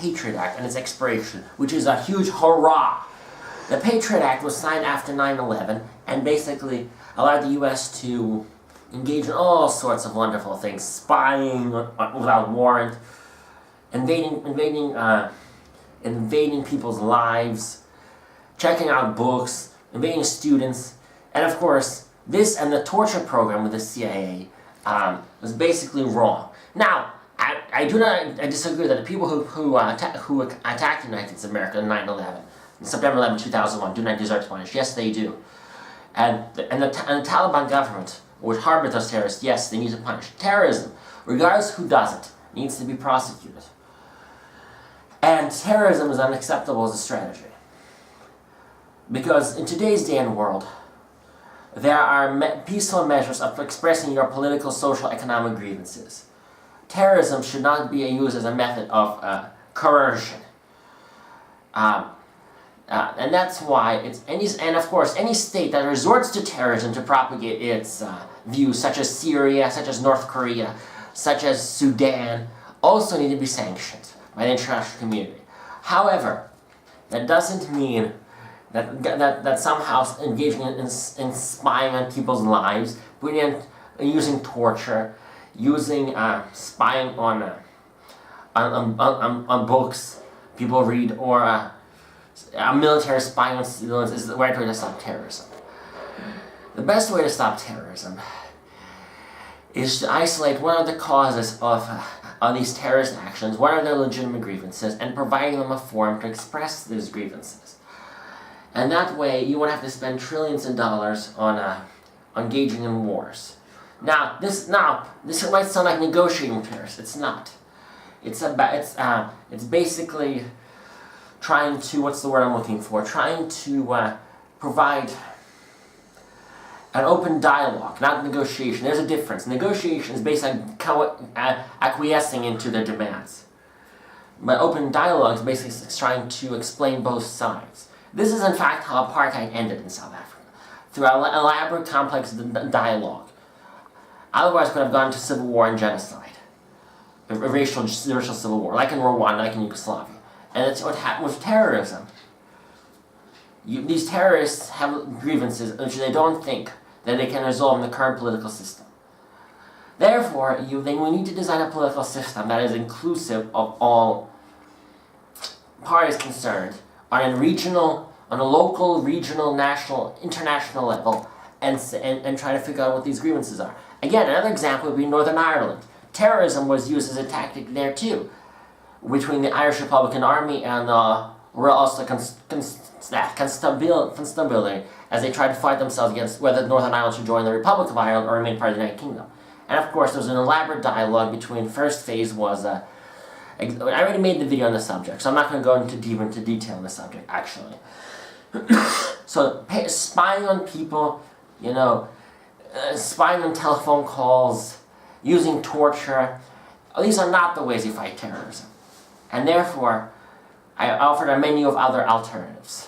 Patriot Act and its expiration, which is a huge hurrah. The Patriot Act was signed after 9/11 and basically allowed the U.S. to engage in all sorts of wonderful things: spying without warrant, invading people's lives, checking out books, invading students, and of course, this and the torture program with the CIA was basically wrong. Now, I disagree that the people who attacked the United States of America in 9/11, September 11, 2001, do not deserve to punish. Yes, they do. And the Taliban government would harbor those terrorists. Yes, they need to punish. Terrorism, regardless who does it, needs to be prosecuted. And terrorism is unacceptable as a strategy. Because in today's day and world, there are peaceful measures of expressing your political, social, economic grievances. Terrorism should not be used as a method of coercion. And that's why and of course, any state that resorts to terrorism to propagate its views, such as Syria, such as North Korea, such as Sudan, also need to be sanctioned by the international community. However, that doesn't mean that somehow engaging in spying on people's lives, using torture, using spying on books people read, or military spying on civilians is the right way to stop terrorism. The best way to stop terrorism is to isolate what are the causes of these terrorist actions, what are their legitimate grievances, and providing them a forum to express those grievances. And that way, you won't have to spend trillions of dollars on engaging in wars. Now, this might sound like negotiating terrorists. It's not. It's basically trying to, what's the word I'm looking for? Trying to provide an open dialogue, not negotiation. There's a difference. Negotiation is based on acquiescing into their demands. But open dialogue is basically trying to explain both sides. This is in fact how apartheid ended in South Africa, through an elaborate, complex dialogue. Otherwise it could have gone to civil war and genocide, a racial civil war, like in Rwanda, like in Yugoslavia. And it's what happened with terrorism. These terrorists have grievances which they don't think that they can resolve in the current political system. Therefore, we need to design a political system that is inclusive of all parties concerned on a local, regional, national, international level, and try to figure out what these grievances are. Again, another example would be Northern Ireland. Terrorism was used as a tactic there too, between the Irish Republican Army and the Royal Ulster Constabulary, as they tried to fight themselves against whether Northern Ireland should join the Republic of Ireland or remain part of the United Kingdom. And of course, there was an elaborate dialogue between, first phase was, I already made the video on the subject, so I'm not going to go deep into detail on the subject, actually. So, spying on people, spying on telephone calls, using torture, these are not the ways you fight terrorism. And therefore, I offered a menu of other alternatives.